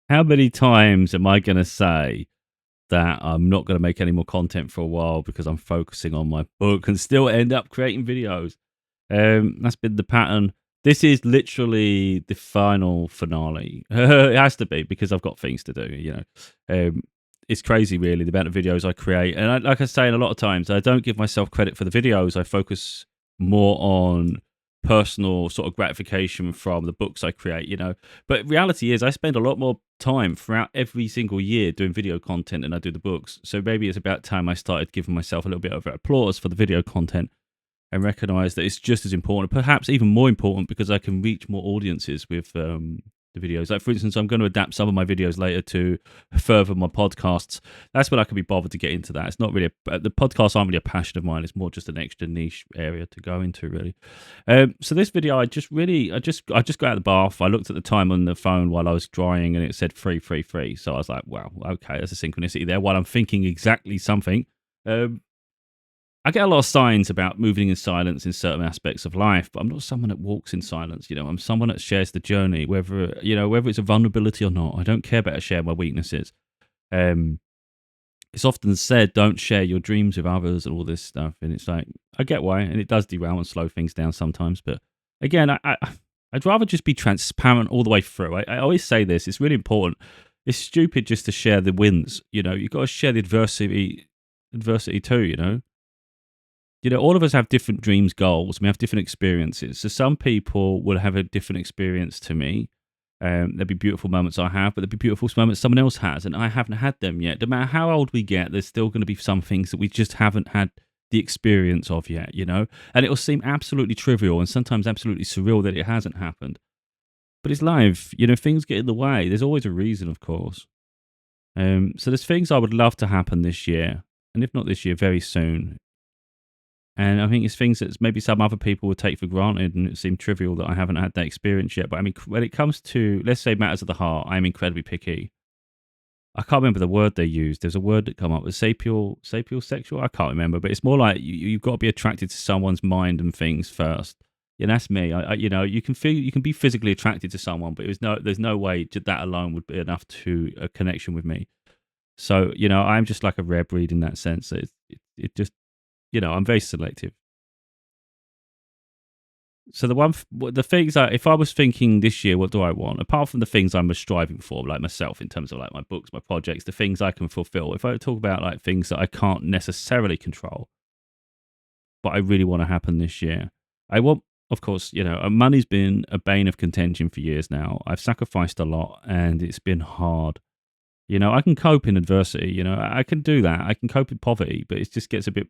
How many times am I going to say that I'm not going to make any more content for a while because I'm focusing on my book and still end up creating videos? That's been the pattern. This is literally the final finale. It has to be because I've got things to do. It's crazy, really, the amount of videos I create. And like I say, a lot of times, I don't give myself credit for the videos. I focus more on personal sort of gratification from the books I create. But reality is, I spend a lot more time throughout every single year doing video content than I do the books. So maybe it's about time I started giving myself a little bit of applause for the video content and recognize that it's just as important, perhaps even more important, because I can reach more audiences with the videos. Like, for instance, I'm going to adapt some of my videos later to further my podcasts. That's when I can be bothered to get into that. It's not really the podcasts aren't really a passion of mine. It's more just an extra niche area to go into, really. So this video, I just got out of the bath. I looked at the time on the phone while I was drying, and it said free, free, free. So I was like, wow, okay, there's a synchronicity there. While I'm thinking exactly something. I get a lot of signs about moving in silence in certain aspects of life, but I'm not someone that walks in silence. I'm someone that shares the journey, whether it's a vulnerability or not. I don't care about sharing my weaknesses. Um, it's often said, don't share your dreams with others and all this stuff. And it's like, I get why, and it does derail and slow things down sometimes. But again, I'd rather just be transparent all the way through. I always say this, it's really important. It's stupid just to share the wins. You've got to share the adversity too. All of us have different dreams, goals, and we have different experiences. So some people will have a different experience to me. There'll be beautiful moments I have, but there'll be beautiful moments someone else has, and I haven't had them yet. No matter how old we get, there's still going to be some things that we just haven't had the experience of yet. And it'll seem absolutely trivial and sometimes absolutely surreal that it hasn't happened. But it's life. Things get in the way. There's always a reason, of course. So there's things I would love to happen this year, and if not this year, very soon. And I think it's things that maybe some other people would take for granted and it seem trivial that I haven't had that experience yet. But I mean, when it comes to, let's say, matters of the heart, I'm incredibly picky. I can't remember the word they used. There's a word that come up with sapiosexual. Sexual. I can't remember, but it's more like you've got to be attracted to someone's mind and things first. Yeah, that's me. You can be physically attracted to someone, but there's no way that alone would be enough to a connection with me. So I'm just like a rare breed in that sense. It just I'm very selective. So the things if I was thinking this year, what do I want? Apart from the things I'm striving for, like myself, in terms of like my books, my projects, the things I can fulfill. If I talk about like things that I can't necessarily control, but I really want to happen this year, I want, of course, money's been a bane of contention for years now. I've sacrificed a lot, and it's been hard. I can cope in adversity. I can do that. I can cope with poverty, but it just gets a bit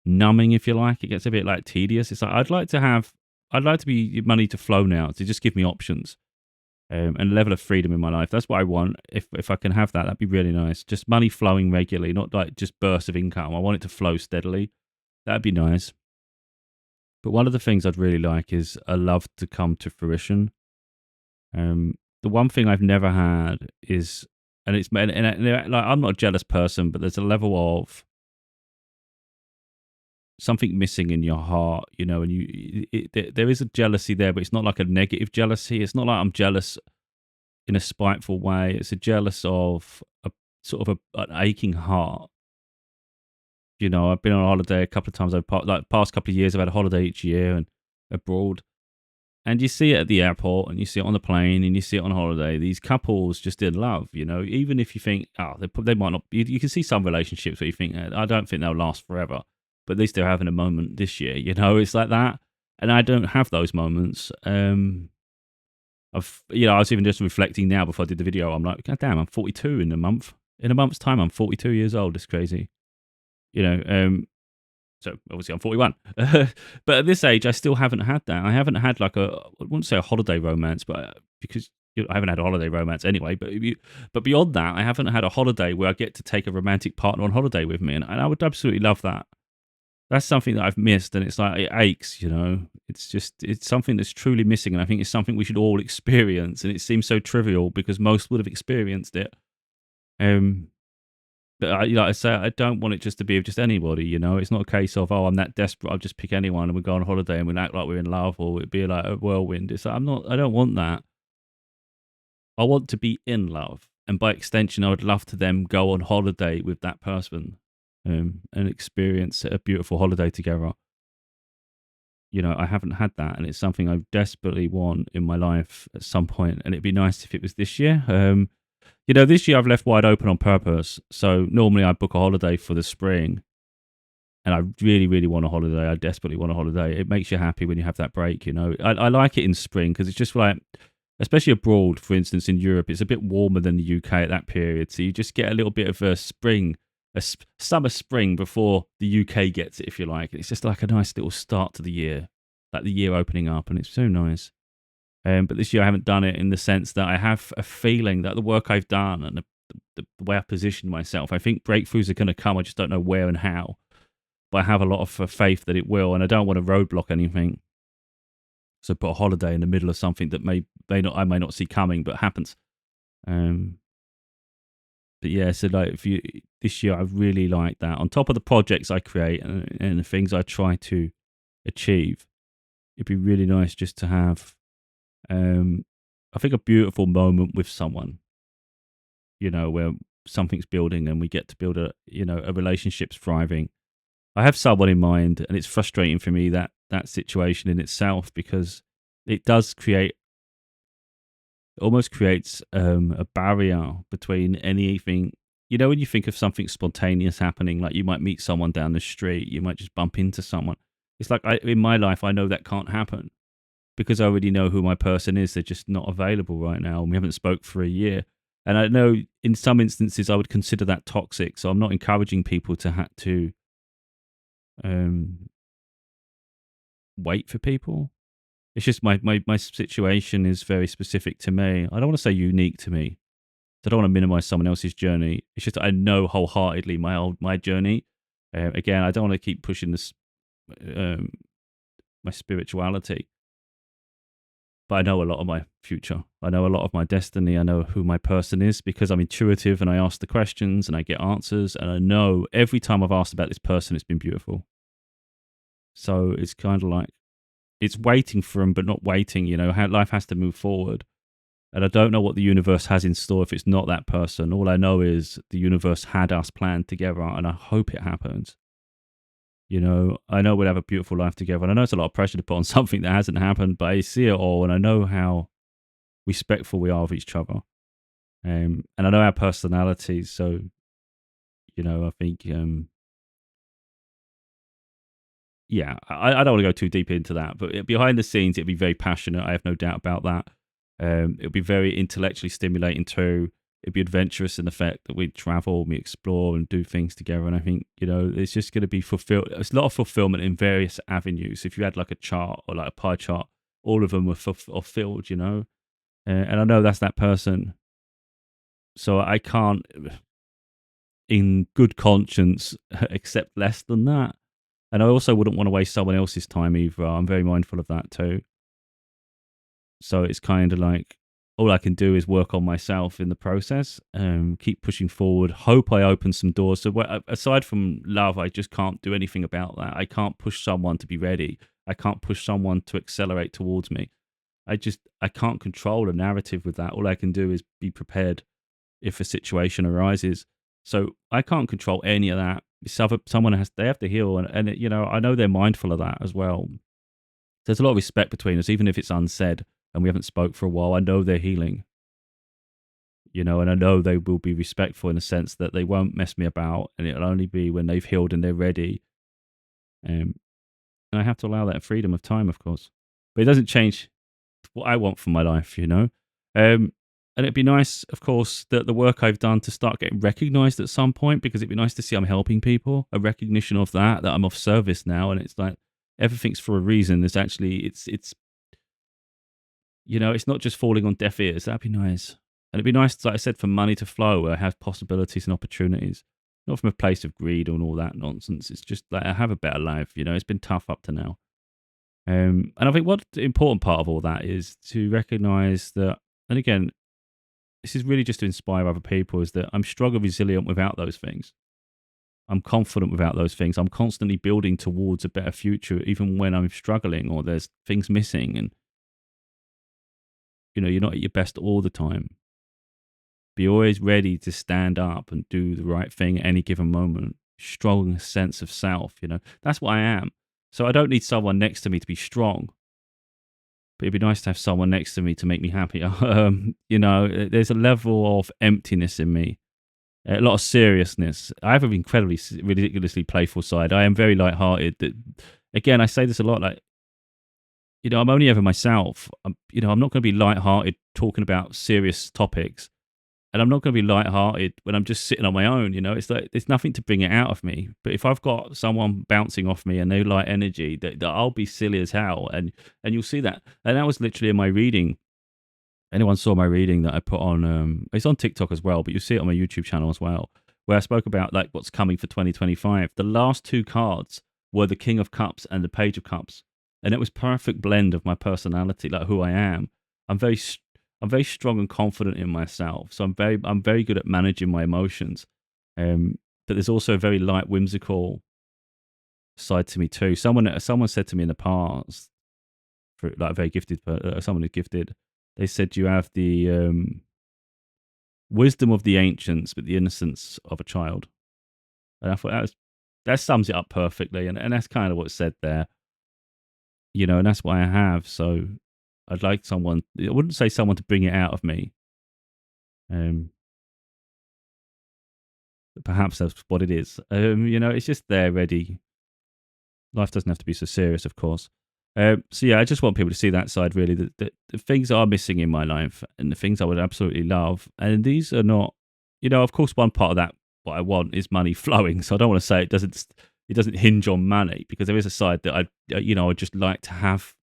numbing, if you like. It gets a bit like tedious. It's like I'd like to be money to flow now, to just give me options, and a level of freedom in my life. That's what I want. If I can have that, that'd be really nice. Just money flowing regularly, not like just bursts of income. I want it to flow steadily. That'd be nice. But one of the things I'd really like is a love to come to fruition. The one thing I've never had is, like, I'm not a jealous person, but there's a level of something missing in your heart, and there is a jealousy there, but it's not like a negative jealousy. It's not like I'm jealous in a spiteful way. It's a jealous of a sort of an aching heart. I've been on holiday a couple of times. Past couple of years, I've had a holiday each year and abroad. And you see it at the airport, and you see it on the plane, and you see it on holiday. These couples just in love, even if you think, they might not. You can see some relationships where you think, I don't think they'll last forever. But at least they're having a moment this year, it's like that. And I don't have those moments. I was even just reflecting now before I did the video. I'm like, God damn, I'm 42 in a month. In a month's time, I'm 42 years old. It's crazy. So obviously I'm 41. But at this age, I still haven't had that. I haven't had I wouldn't say a holiday romance, but because I haven't had a holiday romance anyway. But beyond that, I haven't had a holiday where I get to take a romantic partner on holiday with me. And I would absolutely love that. That's something that I've missed, and it's like it aches. It's something that's truly missing, and I think it's something we should all experience. And it seems so trivial because most would have experienced it. But like I say, I don't want it just to be of just anybody. It's not a case of I'm that desperate, I'll just pick anyone and we go on holiday and we act like we're in love, or it'd be like a whirlwind. It's like I don't want that. I want to be in love, and by extension, I would love to then go on holiday with that person, and experience a beautiful holiday together. I haven't had that, and it's something I desperately want in my life at some point, and it'd be nice if it was this year. This year I've left wide open on purpose. So normally I book a holiday for the spring, and I really, really want a holiday. I desperately want a holiday. It makes you happy when you have that break. I like it in spring because it's just like, especially abroad, for instance, in Europe, it's a bit warmer than the UK at that period. So you just get a little bit of a spring, summer spring before the UK gets it, if you like. It's just like a nice little start to the year, like the year opening up, and it's so nice. But this year I haven't done it in the sense that I have a feeling that the work I've done and the way I've positioned myself, I think breakthroughs are going to come. I just don't know where and how. But I have a lot of faith that it will, and I don't want to roadblock anything. So put a holiday in the middle of something that I may not see coming, but happens. Um, but yeah, so like this year, I really like that. On top of the projects I create and the things I try to achieve, it'd be really nice just to have, I think, a beautiful moment with someone. Where something's building and we get to build a relationship's thriving. I have someone in mind, and it's frustrating for me that situation in itself, because it does almost creates a barrier between anything. When you think of something spontaneous happening, like you might meet someone down the street, you might just bump into someone. It's like in my life, I know that can't happen because I already know who my person is. They're just not available right now, and we haven't spoke for a year. And I know in some instances I would consider that toxic. So I'm not encouraging people to have to um, wait for people. It's just my situation is very specific to me. I don't want to say unique to me. I don't want to minimize someone else's journey. It's just I know wholeheartedly my journey. Again, I don't want to keep pushing this my spirituality, but I know a lot of my future. I know a lot of my destiny. I know who my person is because I'm intuitive and I ask the questions and I get answers. And I know every time I've asked about this person, it's been beautiful. So it's kind of like it's waiting for them, but not waiting. How life has to move forward. And I don't know what the universe has in store if it's not that person. All I know is the universe had us planned together, and I hope it happens. I know we'll have a beautiful life together. And I know it's a lot of pressure to put on something that hasn't happened, but I see it all, and I know how respectful we are of each other. And I know our personalities. So, I think, yeah, I don't want to go too deep into that, but behind the scenes, it'd be very passionate. I have no doubt about that. It'll be very intellectually stimulating too. It'd be adventurous in the fact that we travel, we explore and do things together. And I think, it's just going to be fulfilled. There's a lot of fulfillment in various avenues. If you had like a chart or like a pie chart, all of them are fulfilled, and I know that's that person. So I can't, in good conscience, accept less than that. And I also wouldn't want to waste someone else's time either. I'm very mindful of that too. So it's kind of like all I can do is work on myself in the process, keep pushing forward, hope I open some doors. So aside from love, I just can't do anything about that. I can't push someone to be ready. I can't push someone to accelerate towards me. I can't control a narrative with that. All I can do is be prepared if a situation arises. So I can't control any of that. They have to heal, and I know they're mindful of that as well. There's a lot of respect between us, even if it's unsaid and we haven't spoke for a while. I know they're healing, and I know they will be respectful in the sense that they won't mess me about, and it'll only be when they've healed and they're ready. And I have to allow that freedom of time, of course. But it doesn't change what I want for my life, and it'd be nice, of course, that the work I've done to start getting recognized at some point, because it'd be nice to see I'm helping people, a recognition of that I'm of service now. And it's like everything's for a reason. It's actually, it's not just falling on deaf ears. That'd be nice. And it'd be nice, like I said, for money to flow where I have possibilities and opportunities, not from a place of greed and all that nonsense. It's just like I have a better life. It's been tough up to now. And I think what the important part of all that is to recognize that, and again, this is really just to inspire other people, is that I'm struggle resilient without those things. I'm confident without those things. I'm constantly building towards a better future, even when I'm struggling or there's things missing. And, you're not at your best all the time. Be always ready to stand up and do the right thing at any given moment. Strong sense of self, you know. That's what I am. So I don't need someone next to me to be strong. But it'd be nice to have someone next to me to make me happy. You know, there's a level of emptiness in me, a lot of seriousness. I have an incredibly, ridiculously playful side. I am very lighthearted. Again, I say this a lot. Like, you know, I'm only ever myself. You know, I'm not going to be lighthearted talking about serious topics, and I'm not going to be lighthearted when I'm just sitting on my own. You know, it's like there's nothing to bring it out of me. But if I've got someone bouncing off me and they light energy, that I'll be silly as hell, and you'll see that. And that was literally in my reading. Anyone saw my reading that I put on? It's on TikTok as well, but you see it on my YouTube channel as well, where I spoke about like what's coming for 2025. The last two cards were the King of Cups and the Page of Cups, and it was perfect blend of my personality, like who I am. I'm very, I'm very strong and confident in myself, so I'm very good at managing my emotions. But there's also a very light, whimsical side to me too. Someone said to me in the past, for like a very gifted, someone who's gifted, they said you have the wisdom of the ancients, but the innocence of a child. And I thought that sums it up perfectly, and that's kind of what's said there, you know. And that's what I have. So I'd like someone. I wouldn't say someone to bring it out of me. Um, Perhaps that's what it is. You know, it's just there, ready. Life doesn't have to be so serious, of course. So yeah, I just want people to see that side, really. The things are missing in my life, and the things I would absolutely love, and these are not. You know, of course, one part of that what I want is money flowing. So I don't want to say it doesn't hinge on money, because there is a side that I'd just like to have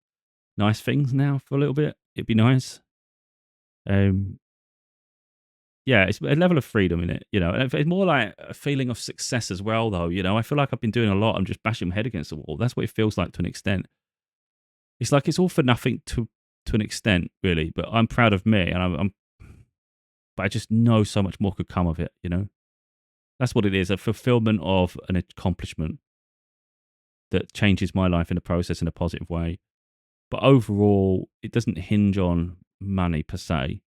nice things now for a little bit. It'd be nice. Um, yeah, it's a level of freedom in it, you know. And it's more like a feeling of success as well, though. You know, I feel like I've been doing a lot. I'm just bashing my head against the wall. That's what it feels like to an extent. It's like it's all for nothing to an extent, really. But I'm proud of me, and but I just know so much more could come of it. You know, that's what it is—a fulfillment of an accomplishment that changes my life in the process in a positive way. But overall, it doesn't hinge on money per se.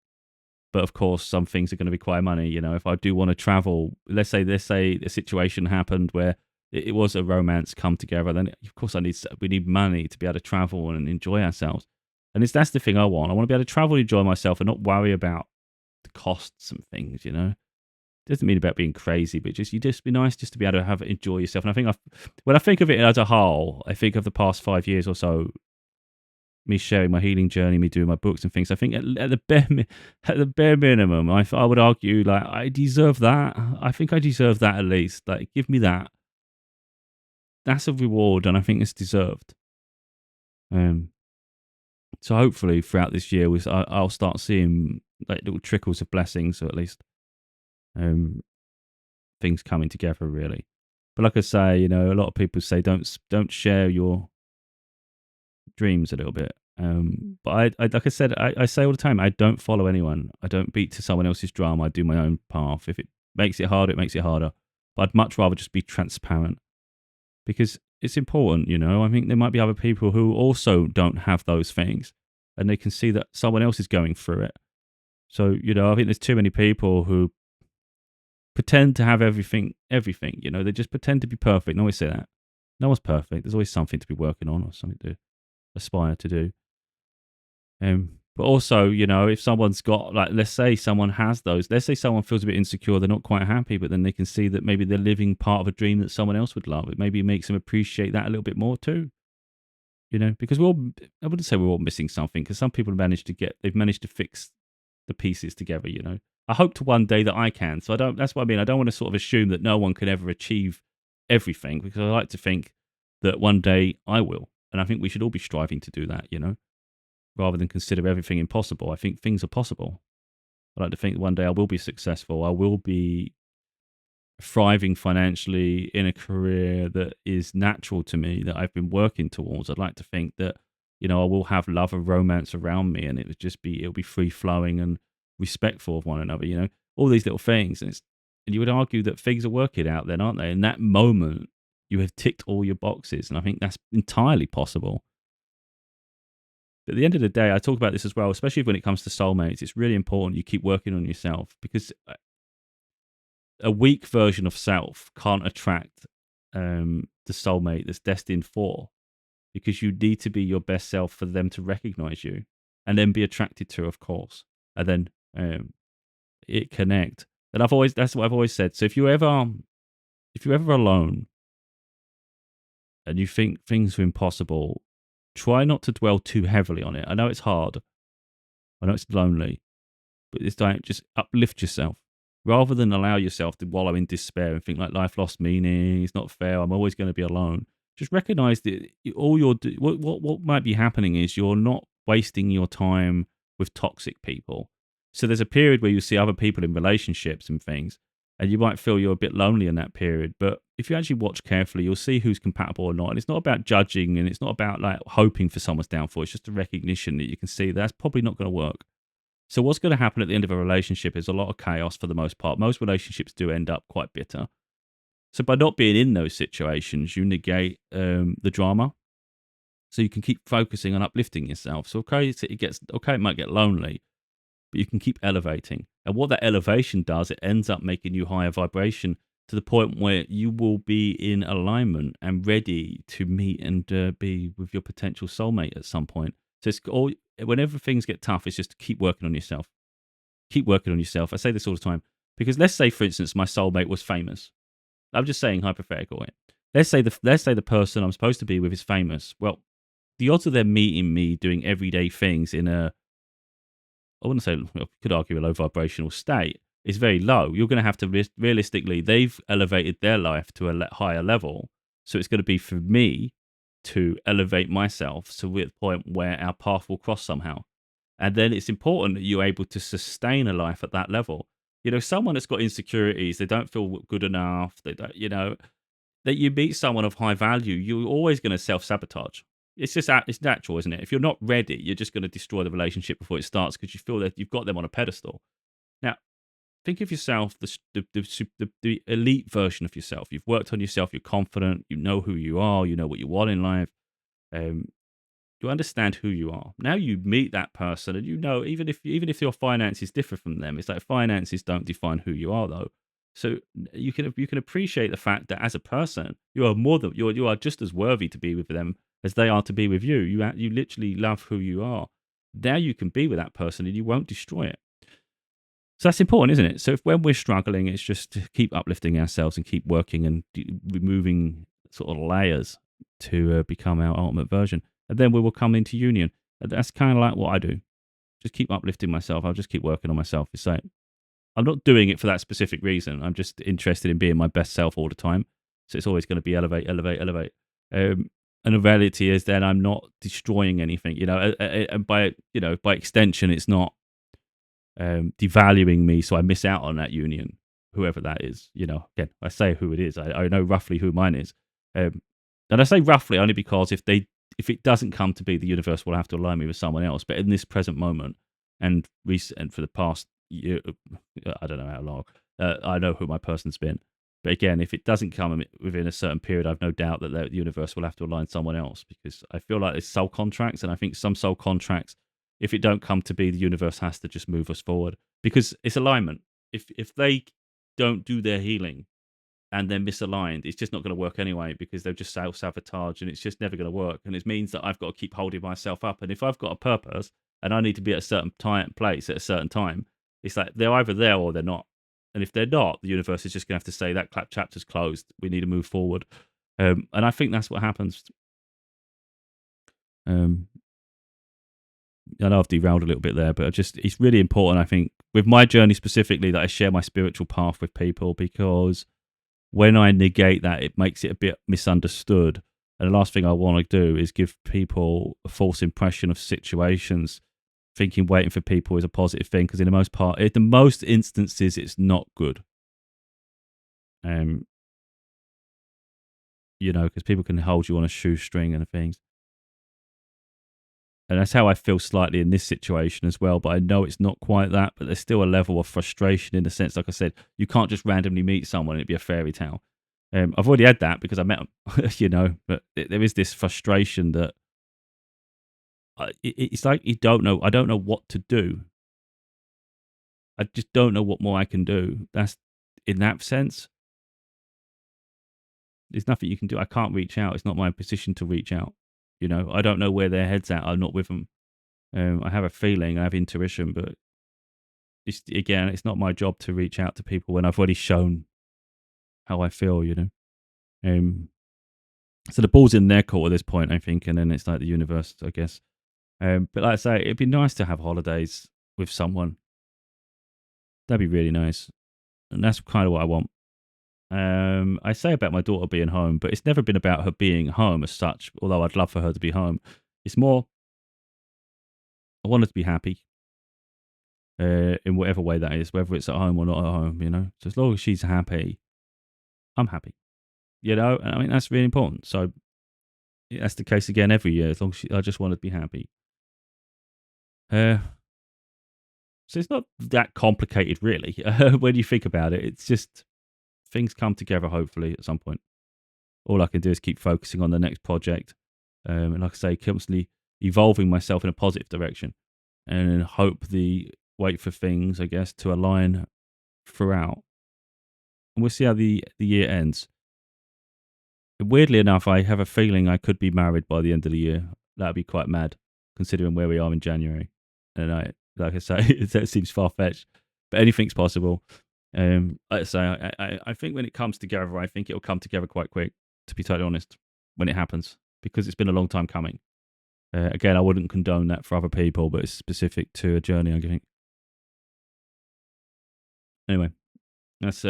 But of course, some things are going to require money. You know, if I do want to travel, let's say a situation happened where it was a romance come together, then of course we need money to be able to travel and enjoy ourselves. And that's the thing I want. I want to be able to travel and enjoy myself and not worry about the costs and things. You know, it doesn't mean about being crazy, but you just be nice just to be able to enjoy yourself. And I think when I think of it as a whole, I think of the past 5 years or so, me sharing my healing journey, me doing my books and things. I think at the bare minimum, I would argue like I deserve that. I think I deserve that at least. Like, give me that. That's a reward, and I think it's deserved. Um, so hopefully throughout this year, I'll start seeing like little trickles of blessings, or at least um, things coming together really. But like I say, you know, a lot of people say don't share your dreams a little bit. But like I said, I say all the time, I don't follow anyone. I don't beat to someone else's drum. I do my own path. If it makes it harder, it makes it harder. But I'd much rather just be transparent, because it's important, you know. I think there might be other people who also don't have those things, and they can see that someone else is going through it. So, you know, I think there's too many people who pretend to have everything, you know, they just pretend to be perfect. I always say that. No one's perfect. There's always something to be working on or something to aspire to do. But also, you know, if someone's got, like, let's say someone has those, let's say someone feels a bit insecure, they're not quite happy, but then they can see that maybe they're living part of a dream that someone else would love. It maybe makes them appreciate that a little bit more too, you know, because I wouldn't say we're all missing something, because some people they've managed to fix the pieces together, you know. I hope to one day that I can. So that's what I mean. I don't want to sort of assume that no one can ever achieve everything, because I like to think that one day I will. And I think we should all be striving to do that, you know, rather than consider everything impossible. I think things are possible. I like to think that one day I will be successful. I will be thriving financially in a career that is natural to me, that I've been working towards. I'd like to think that, you know, I will have love and romance around me, and it'll be free flowing and respectful of one another, you know, all these little things. And you would argue that things are working out then, aren't they? In that moment, you have ticked all your boxes. And I think that's entirely possible. But at the end of the day, I talk about this as well, especially when it comes to soulmates. It's really important you keep working on yourself, because a weak version of self can't attract the soulmate that's destined for, because you need to be your best self for them to recognize you and then be attracted to, of course, and then it connect. And that's what I've always said. So if you're ever alone and you think things are impossible, try not to dwell too heavily on it. I know it's hard. I know it's lonely, but this time just uplift yourself rather than allow yourself to wallow in despair and think like life lost meaning. It's not fair. I'm always going to be alone. Just recognize that all what might be happening is you're not wasting your time with toxic people. So there's a period where you see other people in relationships and things, and you might feel you're a bit lonely in that period. But if you actually watch carefully, you'll see who's compatible or not. And it's not about judging, and it's not about like hoping for someone's downfall. It's just a recognition that you can see that's probably not going to work. So what's going to happen at the end of a relationship is a lot of chaos for the most part. Most relationships do end up quite bitter. So by not being in those situations, you negate the drama. So you can keep focusing on uplifting yourself. So it might get lonely, but you can keep elevating. And what that elevation does, it ends up making you higher vibration to the point where you will be in alignment and ready to meet and be with your potential soulmate at some point. So whenever things get tough, it's just to keep working on yourself. Keep working on yourself. I say this all the time because let's say, for instance, my soulmate was famous. I'm just saying hypothetical here. Let's say the person I'm supposed to be with is famous. Well, the odds of them meeting me doing everyday things in I wouldn't say, well, could argue a low vibrational state, is very low. You're going to have to realistically, they've elevated their life to a higher level. So it's going to be for me to elevate myself. So we're at the point where our path will cross somehow. And then it's important that you're able to sustain a life at that level. Someone that's got insecurities, they don't feel good enough, they don't, that you meet someone of high value, you're always going to self-sabotage. It's natural, isn't it? If you're not ready, you're just going to destroy the relationship before it starts because you feel that you've got them on a pedestal. Now, think of yourself, the elite version of yourself. You've worked on yourself, you're confident, you know who you are, you know what you want in life. You understand who you are. Now you meet that person, and even if your finances differ from them, it's like finances don't define who you are, though. So you can appreciate the fact that as a person, you are just as worthy to be with them as they are to be with you. You literally love who you are. Now you can be with that person, and you won't destroy it. So that's important, isn't it? So when we're struggling, it's just to keep uplifting ourselves and keep working and removing sort of layers to become our ultimate version. And then we will come into union. And that's kind of like what I do. Just keep uplifting myself. I'll just keep working on myself. It's like, I'm not doing it for that specific reason. I'm just interested in being my best self all the time. So it's always going to be elevate, elevate, elevate. And the reality is that I'm not destroying anything, and by extension, it's not devaluing me, so I miss out on that union, whoever that is. Again, I say who it is. I know roughly who mine is, and I say roughly only because if it doesn't come to be, the universe will have to align me with someone else. But in this present moment, and for the past year, I don't know how long, I know who my person's been. But again, if it doesn't come within a certain period, I've no doubt that the universe will have to align someone else, because I feel like it's soul contracts, and I think some soul contracts, if it don't come to be, the universe has to just move us forward, because it's alignment. If they don't do their healing and they're misaligned, it's just not going to work anyway, because they'll just self-sabotage, and it's just never going to work. And it means that I've got to keep holding myself up. And if I've got a purpose and I need to be at a certain place at a certain time, it's like they're either there or they're not. And if they're not, the universe is just going to have to say that chapter's closed. We need to move forward. And I think that's what happens. Um, I know I've derailed a little bit there, but it's really important, I think, with my journey specifically, that I share my spiritual path with people, because when I negate that, it makes it a bit misunderstood. And the last thing I want to do is give people a false impression of situations, thinking waiting for people is a positive thing, because in the most instances, it's not good. Because people can hold you on a shoestring and things. And that's how I feel slightly in this situation as well. But I know it's not quite that, but there's still a level of frustration in the sense, like I said, you can't just randomly meet someone and it'd be a fairy tale. I've already had that because I met them, but there is this frustration that it's like you don't know. I don't know what to do. I just don't know what more I can do. That's in that sense. There's nothing you can do. I can't reach out. It's not my position to reach out. You know, I don't know where their head's at. I'm not with them. I have a feeling, I have intuition, but it's not my job to reach out to people when I've already shown how I feel. You know, so the ball's in their court at this point, I think, and then it's like the universe, I guess. But like I say, it'd be nice to have holidays with someone. That'd be really nice, and that's kind of what I want. I say about my daughter being home, but it's never been about her being home as such. Although I'd love for her to be home, it's more I want her to be happy in whatever way that is, whether it's at home or not at home. You know, so as long as she's happy, I'm happy. You know, and I mean that's really important. So yeah, that's the case again every year. As long as I just want her to be happy. Uh, so it's not that complicated, really. When you think about it, it's just things come together. Hopefully, at some point. All I can do is keep focusing on the next project, and like I say, constantly evolving myself in a positive direction, and wait for things, I guess, to align throughout. And we'll see how the year ends. Weirdly enough, I have a feeling I could be married by the end of the year. That'd be quite mad, considering where we are in January. And like I say, that seems far fetched, but anything's possible. Like I say, I think when it comes together, I think it'll come together quite quick. To be totally honest, when it happens, because it's been a long time coming. Again, I wouldn't condone that for other people, but it's specific to a journey, I think. Anyway, that's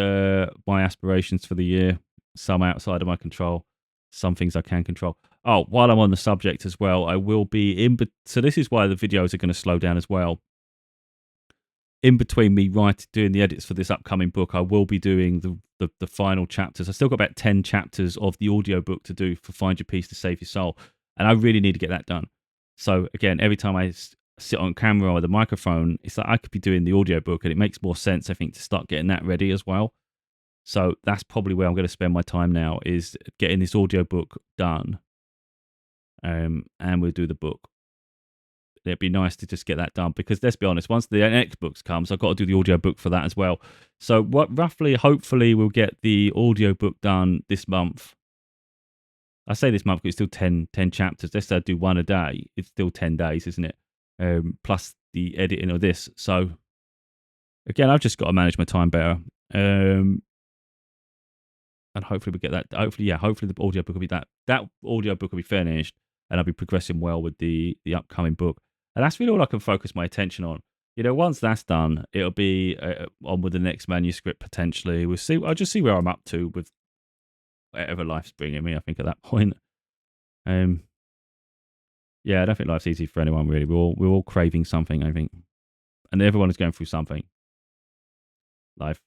my aspirations for the year. Some outside of my control, some things I can control. Oh, while I'm on the subject as well, I will be so this is why the videos are going to slow down as well. In between me doing the edits for this upcoming book, I will be doing the final chapters. I still got about 10 chapters of the audiobook to do for Find Your Peace to Save Your Soul. And I really need to get that done. So again, every time I sit on camera or the microphone, it's like I could be doing the audiobook, and it makes more sense, I think, to start getting that ready as well. So that's probably where I'm going to spend my time now, is getting this audiobook done. And we'll do the book. It'd be nice to just get that done, because let's be honest, once the next book comes, I've got to do the audiobook for that as well. So hopefully we'll get the audiobook done this month. I say this month because it's still 10 chapters. Let's say I do one a day. It's still 10 days, isn't it? Plus the editing of this. So again, I've just got to manage my time better. And hopefully we get that. Hopefully the audiobook will be that audiobook will be finished, and I'll be progressing well with the upcoming book. And that's really all I can focus my attention on. You know, once that's done, it'll be on with the next manuscript potentially. We'll see. I'll just see where I'm up to with whatever life's bringing me, I think, at that point. Yeah, I don't think life's easy for anyone, really. We're all craving something, I think. And everyone is going through something. Life.